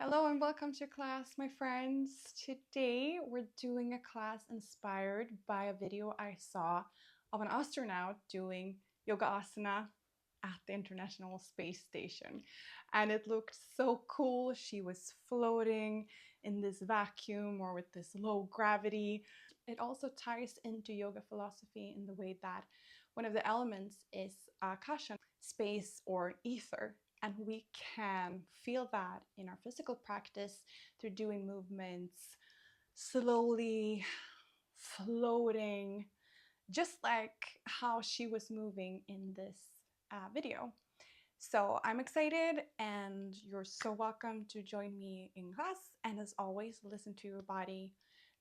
Hello and welcome to class, my friends. Today we're doing a class inspired by a video I saw of an astronaut doing yoga asana at the International Space Station. And it looked so cool. She was floating in this vacuum or with this low gravity. It also ties into yoga philosophy in the way that one of the elements is akasha, space or ether. And we can feel that in our physical practice through doing movements slowly, floating, just like how she was moving in this video. So I'm excited and you're so welcome to join me in class. And as always, listen to your body,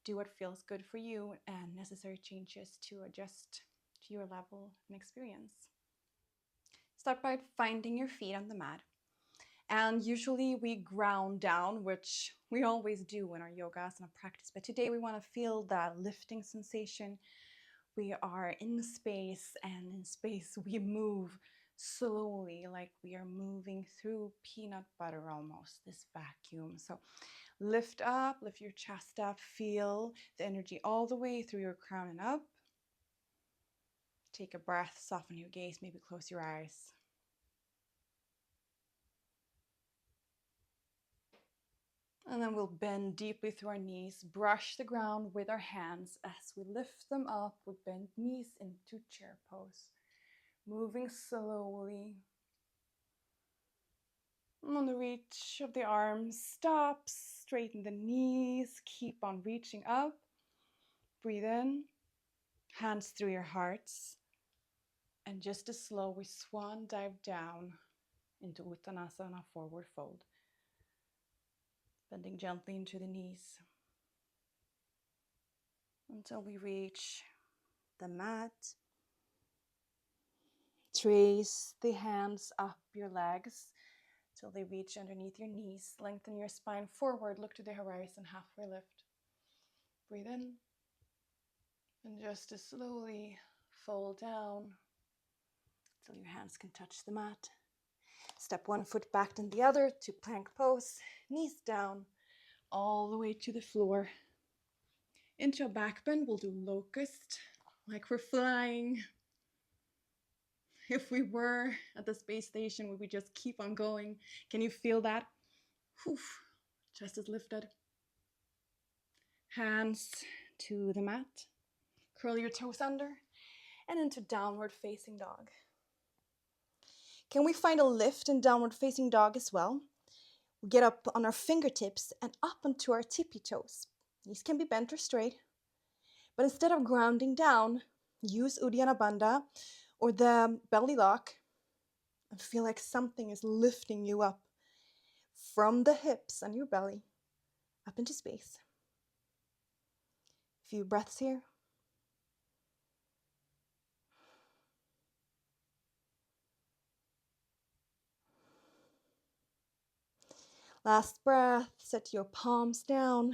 do what feels good for you, and necessary changes to adjust to your level and experience. Start by finding your feet on the mat. And usually we ground down, which we always do in our yoga asana practice. But today we want to feel that lifting sensation. We are in space, and in space we move slowly, like we are moving through peanut butter almost, this vacuum. So lift up, lift your chest up, feel the energy all the way through your crown and up. Take a breath, soften your gaze, maybe close your eyes. And then we'll bend deeply through our knees, brush the ground with our hands as we lift them up with bent knees into chair pose. Moving slowly. On the reach of the arms, stop, straighten the knees, keep on reaching up. Breathe in, hands through your hearts. And just as slow, we swan dive down into Uttanasana, forward fold. Bending gently into the knees until we reach the mat. Trace the hands up your legs till they reach underneath your knees. Lengthen your spine forward, look to the horizon, halfway lift. Breathe in. And just as slowly fold down till your hands can touch the mat. Step one foot back then the other to plank pose. Knees down all the way to the floor. Into a back bend, we'll do locust, like we're flying. If we were at the space station, would we just keep on going? Can you feel that? Whew. Chest is lifted. Hands to the mat. Curl your toes under and into downward facing dog. Can we find a lift in downward facing dog as well? We get up on our fingertips and up onto our tippy toes. These can be bent or straight. But instead of grounding down, use Uddiyana Bandha or the belly lock and feel like something is lifting you up from the hips and your belly up into space. A few breaths here. Last breath, set your palms down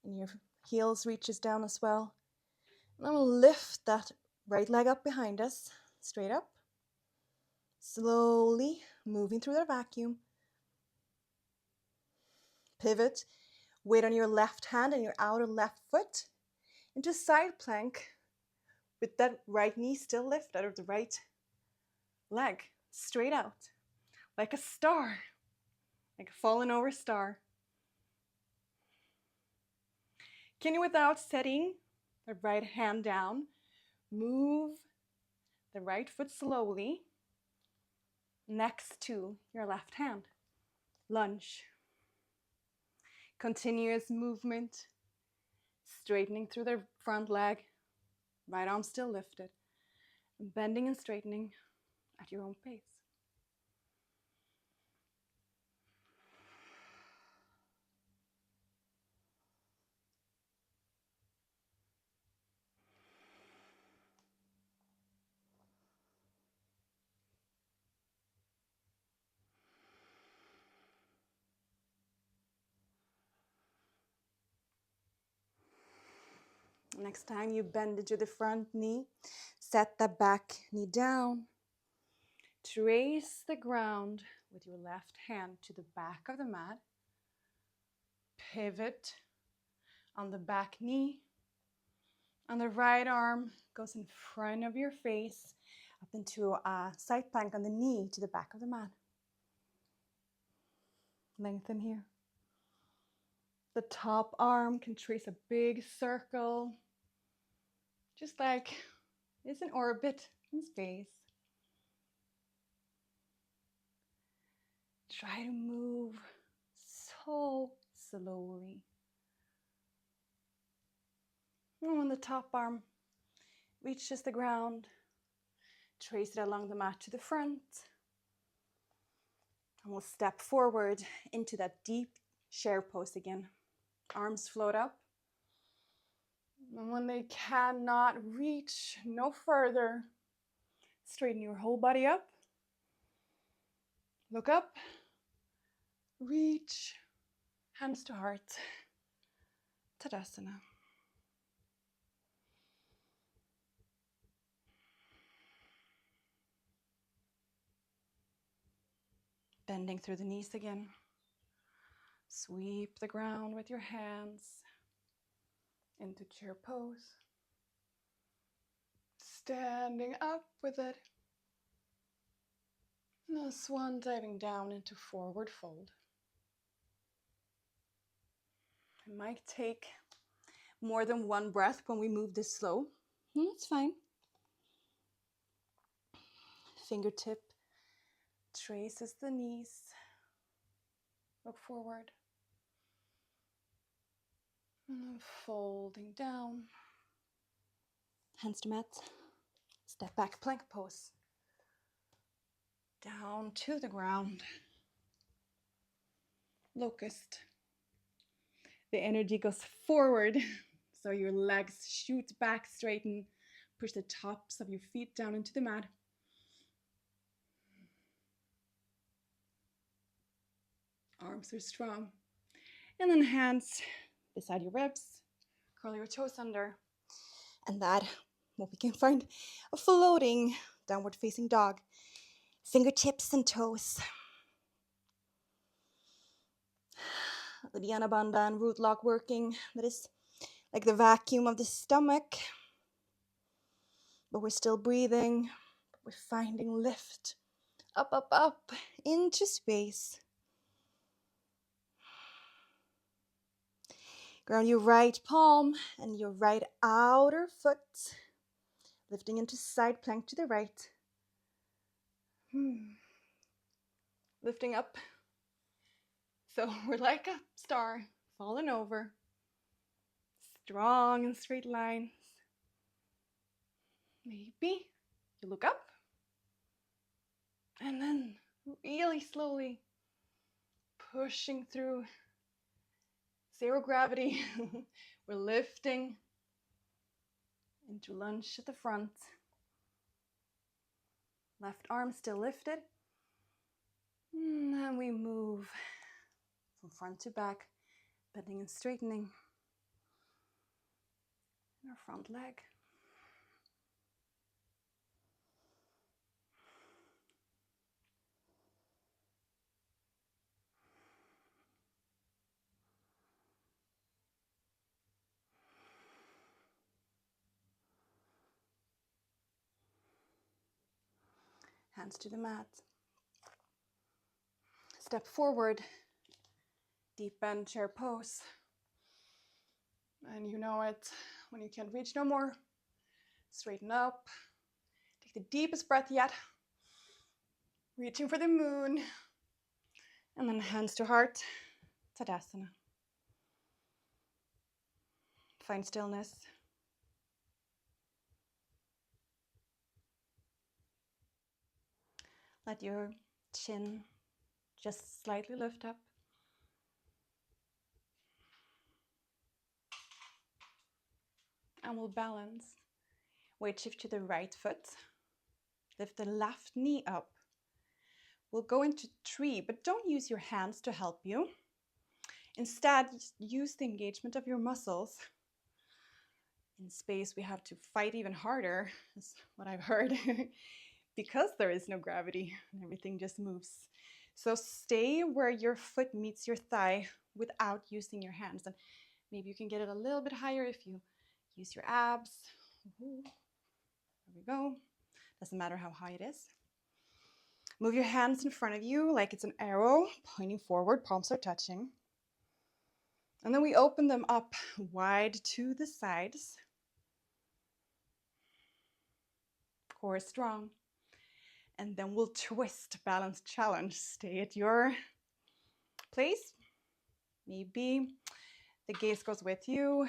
and your heels reaches down as well. And then we'll lift that right leg up behind us, straight up. Slowly moving through the vacuum. Pivot, weight on your left hand and your outer left foot into side plank with that right knee still lifted or the right leg straight out, like a star, like a fallen over star. Can you, without setting the right hand down, move the right foot slowly next to your left hand? Lunge. Continuous movement, straightening through the front leg, right arm still lifted, bending and straightening at your own pace. Next time you bend into the front knee, set the back knee down. Trace the ground with your left hand to the back of the mat. Pivot on the back knee. And the right arm goes in front of your face, up into a side plank on the knee to the back of the mat. Lengthen here. The top arm can trace a big circle, just like it's an orbit in space. Try to move so slowly. And when the top arm reaches the ground, trace it along the mat to the front. And we'll step forward into that deep chair pose again. Arms float up. And when they cannot reach no further, straighten your whole body up. Look up. Reach. Hands to heart. Tadasana. Bending through the knees again. Sweep the ground with your hands into chair pose. Standing up with it. And a swan diving down into forward fold. It might take more than one breath when we move this slow. It's fine. Fingertip traces the knees. Look forward. And then folding down. Hands to mat. Step back plank pose. Down to the ground. Locust. The energy goes forward. So your legs shoot back, straighten. Push the tops of your feet down into the mat. Arms are strong. And then hands beside your ribs. Curl your toes under. And that, what we can find, a floating downward facing dog. Fingertips and toes. The Dhyana Bandha and root lock working. That is like the vacuum of the stomach. But we're still breathing. We're finding lift. Up, up, up into space. Ground your right palm and your right outer foot. Lifting into side plank to the right. Lifting up. So we're like a star falling over. Strong and straight lines. Maybe you look up. And then really slowly pushing through zero gravity. We're lifting into lunge at the front. Left arm still lifted. And then we move from front to back, bending and straightening our front leg. Hands to the mat. Step forward, deep bend chair pose. And you know it, when you can't reach no more, straighten up. Take the deepest breath yet. Reaching for the moon. And then hands to heart, Tadasana. Find stillness. Let your chin just slightly lift up. And we'll balance. Weight shift to the right foot. Lift the left knee up. We'll go into tree, but don't use your hands to help you. Instead, use the engagement of your muscles. In space, we have to fight even harder, is what I've heard, because there is no gravity and everything just moves So stay where your foot meets your thigh without using your hands. And maybe you can get it a little bit higher if you use your abs. There we go. Doesn't matter how high it is. Move your hands in front of you like it's an arrow pointing forward, palms are touching. And then we open them up wide to the sides. Core strong. And then we'll twist, balance challenge. Stay at your place. Maybe the gaze goes with you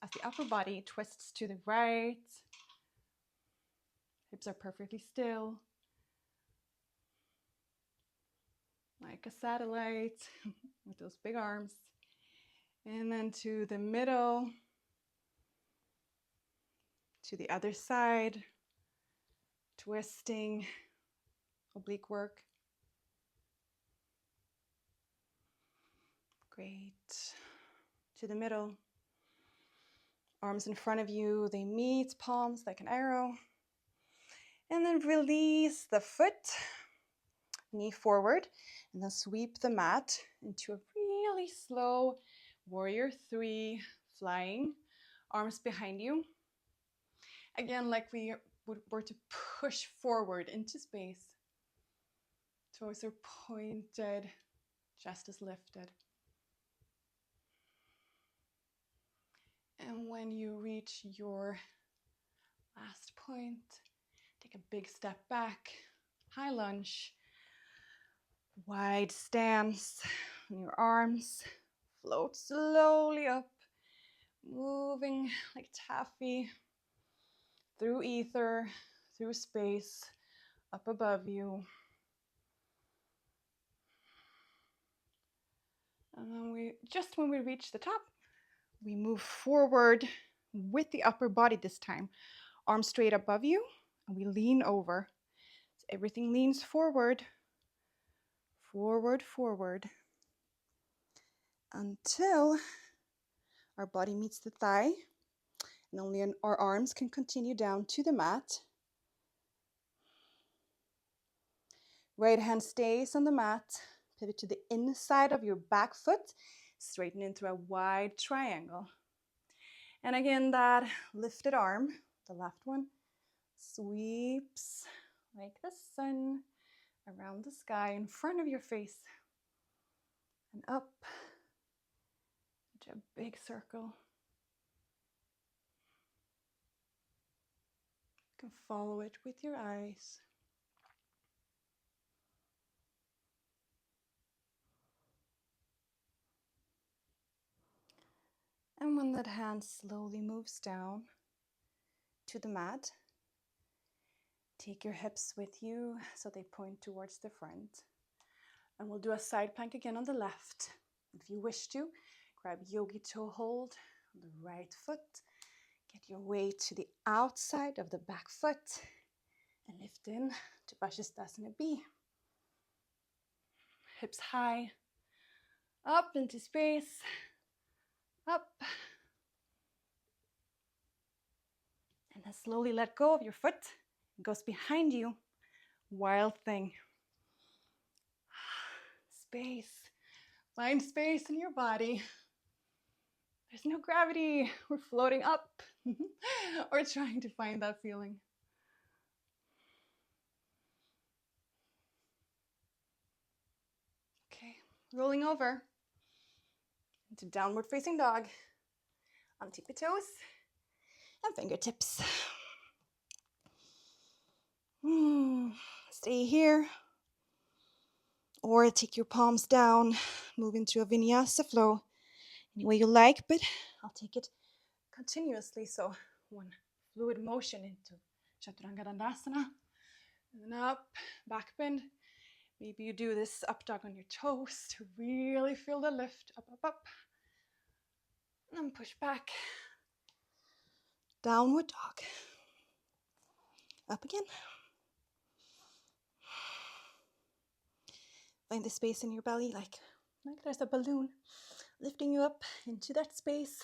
as the upper body twists to the right. Hips are perfectly still. Like a satellite with those big arms. And then to the middle, to the other side, twisting, oblique work. Great. To the middle, arms in front of you, they meet, palms like an arrow. And then release the foot, knee forward, and then sweep the mat into a really slow warrior 3, flying, arms behind you. Again, like we were to push forward into space. Toes are pointed, chest is lifted. And when you reach your last point, take a big step back, high lunge, wide stance on your arms, float slowly up, moving like taffy through ether, through space, up above you. And then when we reach the top, we move forward with the upper body this time. Arms straight above you, and we lean over. So everything leans forward, forward, forward, until our body meets the thigh, and only our arms can continue down to the mat. Right hand stays on the mat, pivot to the inside of your back foot, straighten into a wide triangle. And again, that lifted arm, the left one, sweeps like the sun around the sky in front of your face and up into a big circle. You can follow it with your eyes. And when that hand slowly moves down to the mat, take your hips with you so they point towards the front. And we'll do a side plank again on the left. If you wish to, grab yogi toe hold on the right foot. Get your weight to the outside of the back foot and lift in to Vashisthasana B. Hips high, up into space, up. And then slowly let go of your foot. It goes behind you. Wild thing. Space. Find space in your body. There's no gravity. We're floating up. Or trying to find that feeling. Okay, rolling over into downward facing dog. On tippy toes and fingertips. Stay here. Or take your palms down, move into a vinyasa flow any way you like, but I'll take it continuously. So one fluid motion into Chaturanga Dandasana, and then up, back bend. Maybe you do this up dog on your toes to really feel the lift, up, up, up. And then push back. Downward dog. Up again. Find the space in your belly like there's a balloon lifting you up into that space.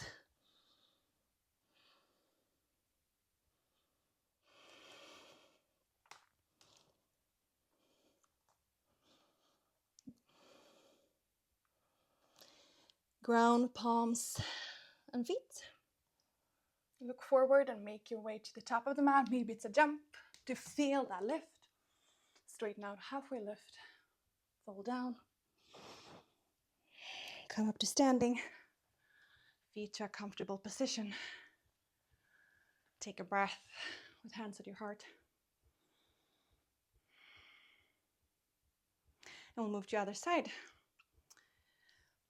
Ground, palms, and feet. Look forward and make your way to the top of the mat. Maybe it's a jump to feel that lift. Straighten out, halfway lift. Fall down. Come up to standing. Feet to a comfortable position. Take a breath with hands at your heart. And we'll move to the other side.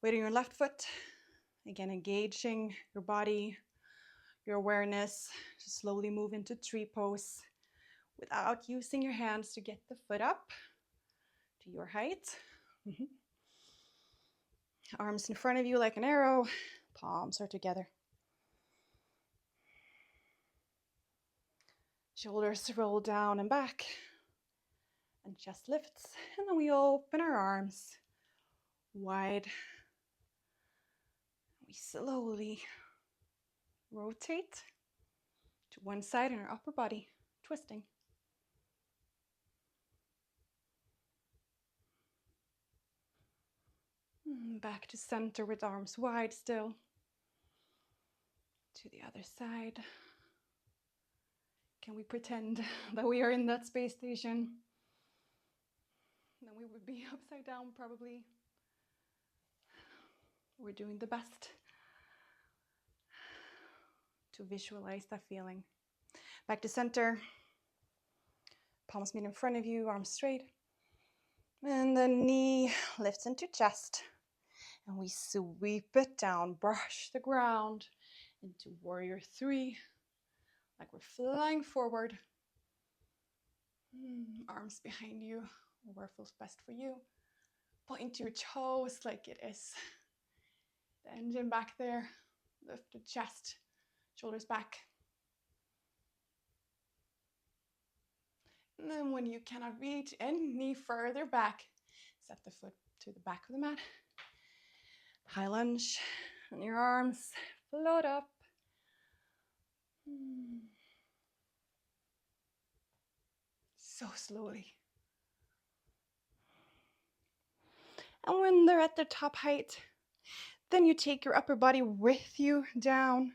Weight on your left foot. Again, engaging your body, your awareness. Just slowly move into tree pose without using your hands to get the foot up to your height. Arms in front of you like an arrow. Palms are together. Shoulders roll down and back. And chest lifts. And then we open our arms wide. We slowly rotate to one side in our upper body, twisting. Back to center with arms wide still. To the other side. Can we pretend that we are in that space station? Then we would be upside down probably. We're doing the best to visualize that feeling. Back to center. Palms meet in front of you, arms straight. And the knee lifts into chest. And we sweep it down, brush the ground into warrior 3. Like we're flying forward. Arms behind you, where feels best for you. Point your toes like it is the engine back there. Lift the chest, shoulders back. And then when you cannot reach any further back, set the foot to the back of the mat. High lunge, and your arms float up. So slowly. And when they're at their top height, then you take your upper body with you down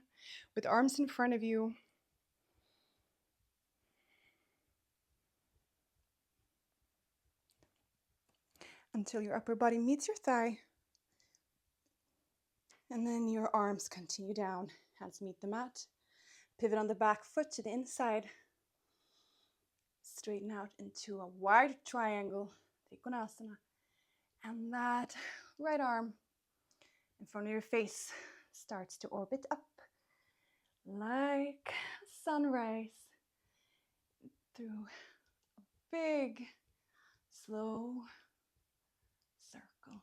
with arms in front of you. Until your upper body meets your thigh. And then your arms continue down. Hands meet the mat. Pivot on the back foot to the inside. Straighten out into a wide triangle. Asana. And that right arm in front of your face starts to orbit up like a sunrise through a big, slow circle.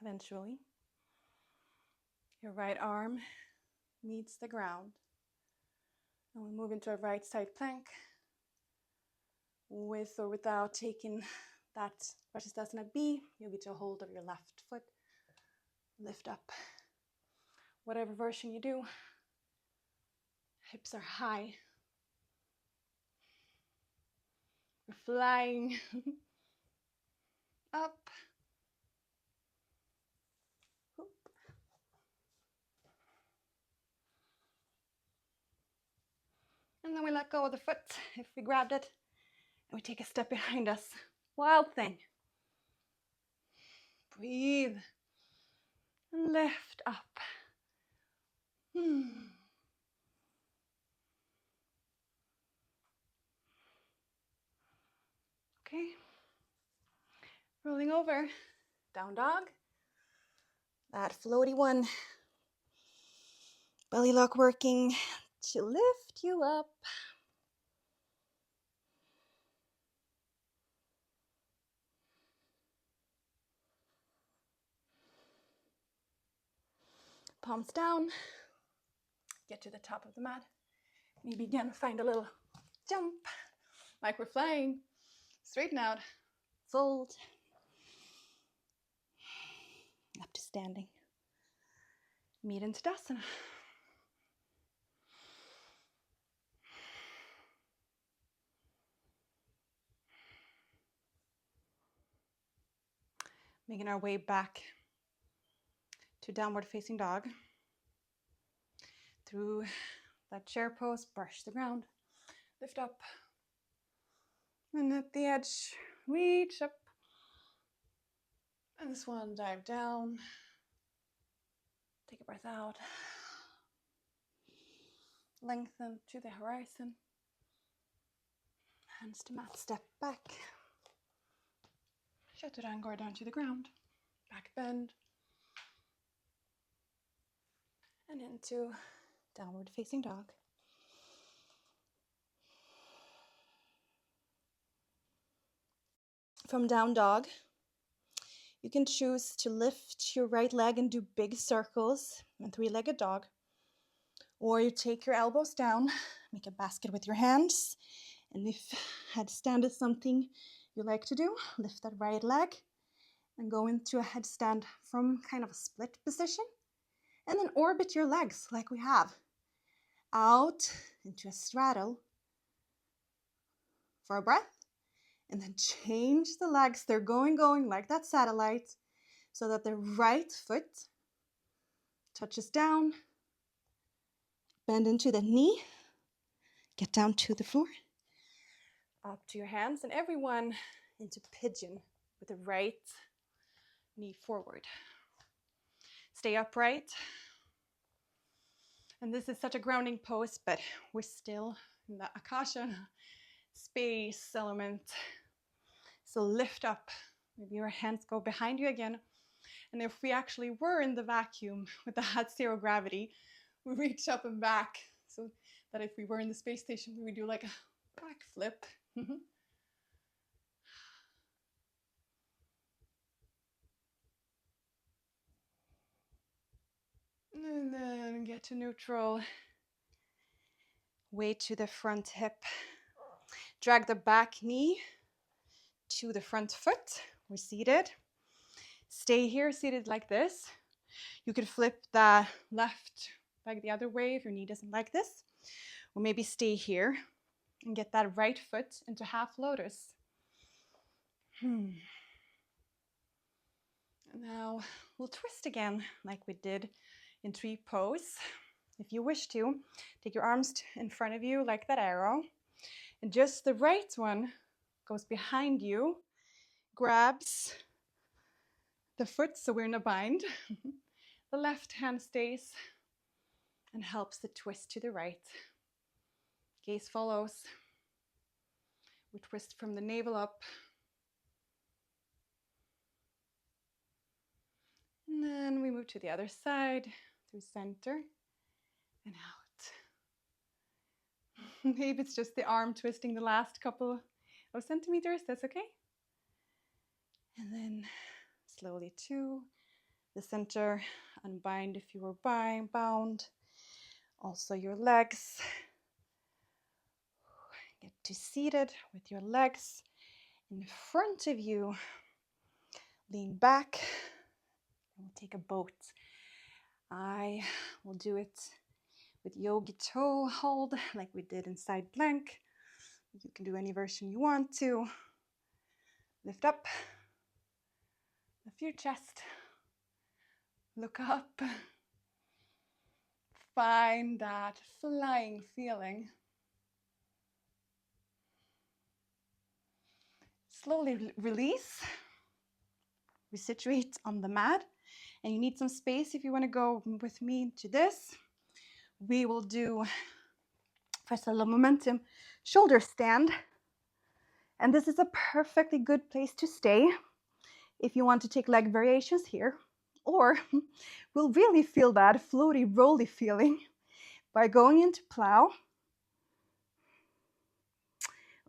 Eventually, your right arm meets the ground. And we move into a right side plank with or without taking that Asana B. You'll get a hold of your left foot. Lift up. Whatever version you do, hips are high. We're flying up. And then we let go of the foot if we grabbed it. And we take a step behind us. Wild thing. Breathe. And lift up. Okay. Rolling over. Down dog. That floaty one. Belly lock working to lift you up. Palms down. Get to the top of the mat. Maybe again find a little jump like we're flying. Straighten out. Fold. Up to standing. Meet into Asana. Making our way back to downward facing dog. Through that chair pose, brush the ground, lift up, and at the edge, reach up. And this one, dive down. Take a breath out. Lengthen to the horizon. Hands to mat, step back. Chaturanga down to the ground. Back bend. And into downward facing dog. From down dog, you can choose to lift your right leg and do big circles in three-legged dog. Or you take your elbows down, make a basket with your hands. And if headstand is something you like to do, lift that right leg and go into a headstand from kind of a split position. And then orbit your legs like we have. Out into a straddle for a breath. And then change the legs. They're going like that satellite so that the right foot touches down. Bend into the knee. Get down to the floor. Up to your hands, and everyone into pigeon with the right knee forward. Stay upright. And this is such a grounding pose, but we're still in the akasha space element. So lift up. Maybe your hands go behind you again. And if we actually were in the vacuum with that zero gravity, we reach up and back. So that if we were in the space station, we would do like a back flip. And then get to neutral. Weight to the front hip. Drag the back knee to the front foot. We're seated. Stay here, seated like this. You could flip the left leg the other way if your knee doesn't like this. Or maybe stay here and get that right foot into half lotus. And now we'll twist again like we did in tree pose. If you wish to, take your arms in front of you like that arrow. And just the right one goes behind you, grabs the foot so we're in a bind. The left hand stays and helps the twist to the right. Gaze follows. We twist from the navel up. And then we move to the other side, through center and out. Maybe it's just the arm twisting the last couple of centimeters, that's okay. And then slowly to the center, unbind if you were bound. Also your legs. Get to seated with your legs in front of you. Lean back. We'll take a boat. I will do it with yogi toe hold like we did in side plank. You can do any version you want to. Lift up. Lift your chest. Look up. Find that flying feeling. Slowly release. Resituate on the mat. And you need some space if you want to go with me to this. We will do, first a little momentum, shoulder stand. And this is a perfectly good place to stay if you want to take leg variations here. Or we'll really feel that floaty, rolly feeling by going into plow.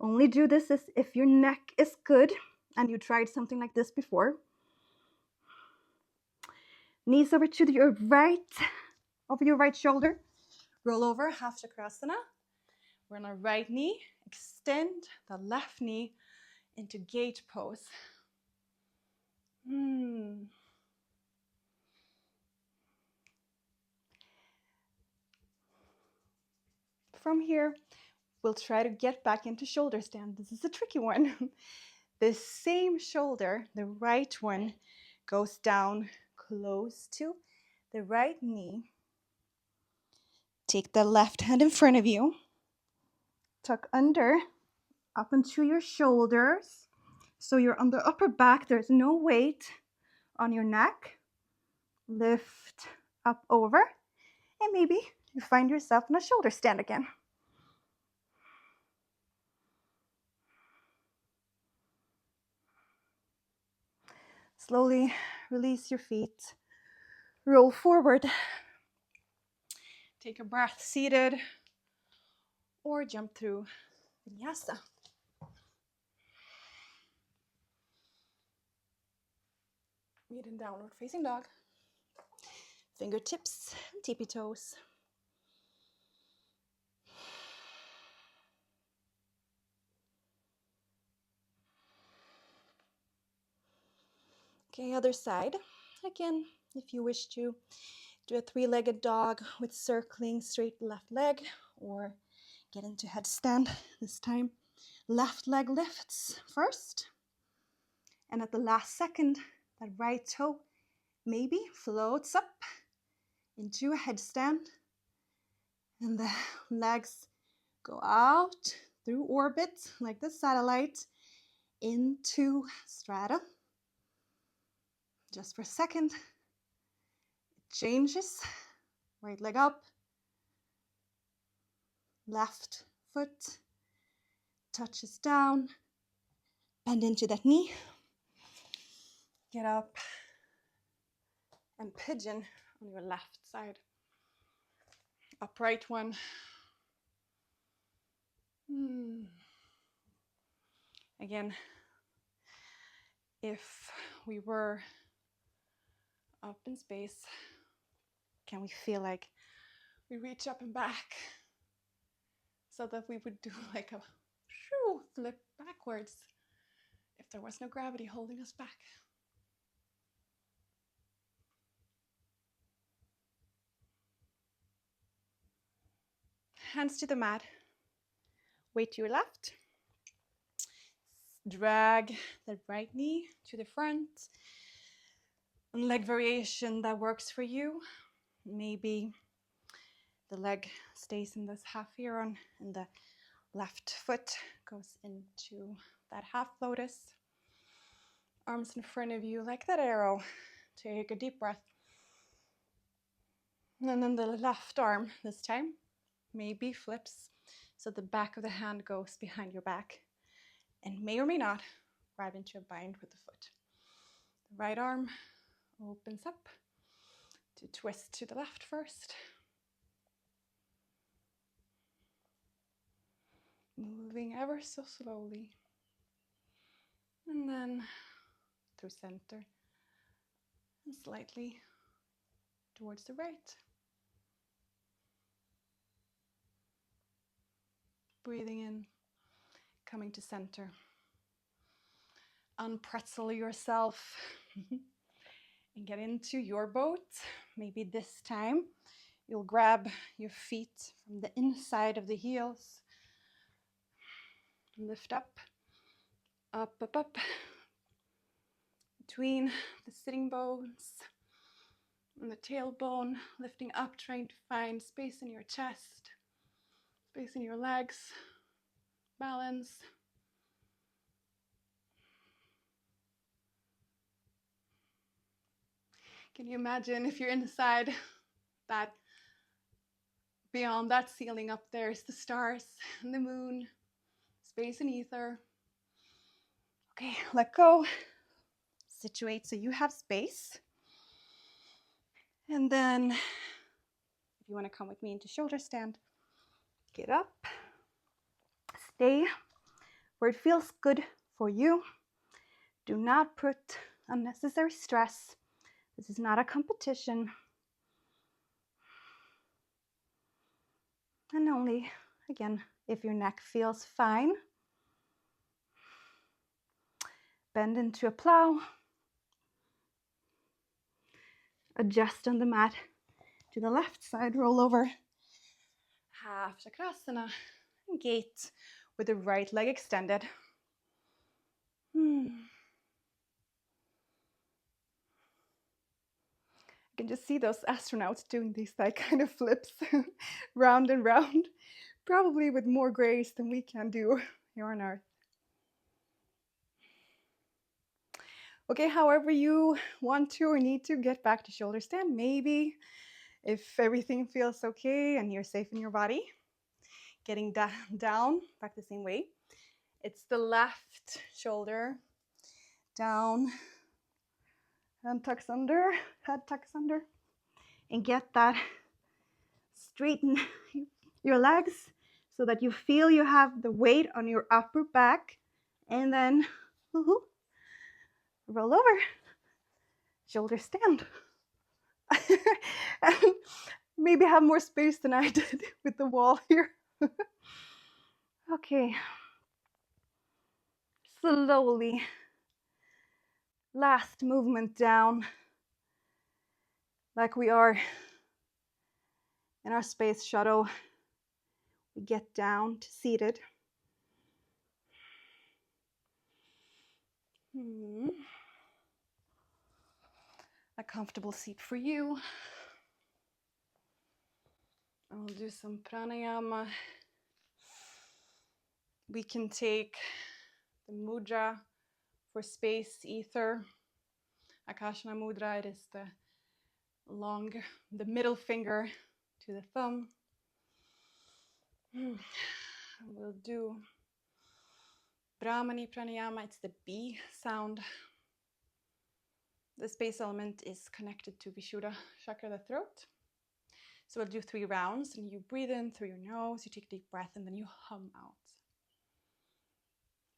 Only do this if your neck is good and you tried something like this before. Knees over to your right, over your right shoulder. Roll over, half chakrasana. We're on our right knee. Extend the left knee into gate pose. From here, we'll try to get back into shoulder stand. This is a tricky one. The same shoulder, the right one, goes down close to the right knee. Take the left hand in front of you. Tuck under, up into your shoulders. So you're on the upper back. There's no weight on your neck. Lift up over. And maybe you find yourself in a shoulder stand again. Slowly release your feet. Roll forward. Take a breath seated or jump through vinyasa. Meet in downward facing dog. Fingertips and tippy toes. Okay, other side. Again, if you wish to do a three-legged dog with circling straight left leg, or get into headstand this time. Left leg lifts first, and at the last second, that right toe maybe floats up into a headstand, and the legs go out through orbit like the satellite into straddle. Just for a second, it changes. Right leg up, left foot touches down, bend into that knee, get up and pigeon on your left side. Upright one. Again, if we were up in space, can we feel like we reach up and back so that we would do like a flip backwards if there was no gravity holding us back? Hands to the mat, weight to your left. Drag the right knee to the front. Leg variation that works for you. Maybe the leg stays in this half heron and the left foot goes into that half lotus. Arms in front of you like that arrow. Take a deep breath. And then the left arm this time maybe flips so the back of the hand goes behind your back and may or may not grab into a bind with the foot. The right arm opens up to twist to the left first. Moving ever so slowly. And then through center and slightly towards the right. Breathing in, coming to center. Unpretzel yourself and get into your boat. Maybe this time you'll grab your feet from the inside of the heels. Lift up, up, up, up. Between the sitting bones and the tailbone, lifting up, trying to find space in your chest, space in your legs, balance. Can you imagine if you're inside that, beyond that ceiling up there is the stars and the moon, space and ether. Okay, let go. Situate so you have space. And then if you want to come with me into shoulder stand, get up. Stay where it feels good for you. Do not put unnecessary stress. This is not a competition. And only, again, if your neck feels fine. Bend into a plow. Adjust on the mat to the left side, roll over. Half chakrasana. Gate with the right leg extended. can just see those astronauts doing these like kind of flips round and round, probably with more grace than we can do here on Earth. Okay, however you want to or need to, get back to shoulder stand. Maybe if everything feels okay and you're safe in your body, getting down back the same way. It's the left shoulder down, and tucks under, head tucks under, and get that straighten your legs so that you feel you have the weight on your upper back, and then roll over, shoulder stand. And maybe have more space than I did with the wall here. Okay, slowly, last movement down, like we are in our space shuttle. We get down to seated. A comfortable seat for you. I'll do some pranayama. We can take the mudra for space, ether. Akasha mudra, it is the middle finger to the thumb. We'll do Bhramari Pranayama, it's the B sound. The space element is connected to Vishuddha chakra, the throat. So we'll do 3 rounds, and you breathe in through your nose, you take a deep breath, and then you hum out.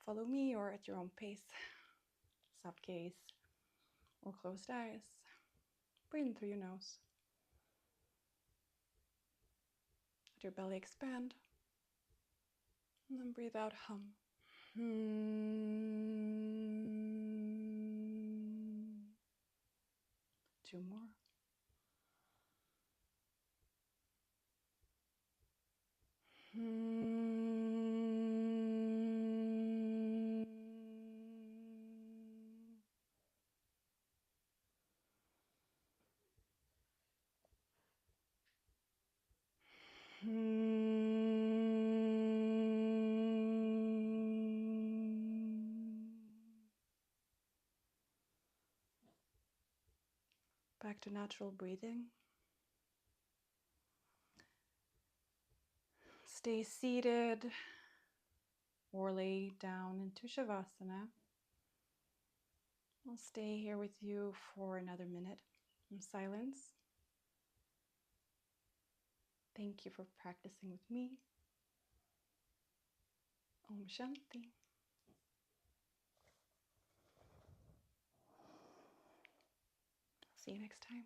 Follow me or at your own pace. Soft gaze or closed eyes. Breathe in through your nose. Let your belly expand. And then breathe out, hum. 2 more. Back to natural breathing. Stay seated or lay down into Shavasana. I'll stay here with you for another minute in silence. Thank you for practicing with me. Om Shanti. See you next time.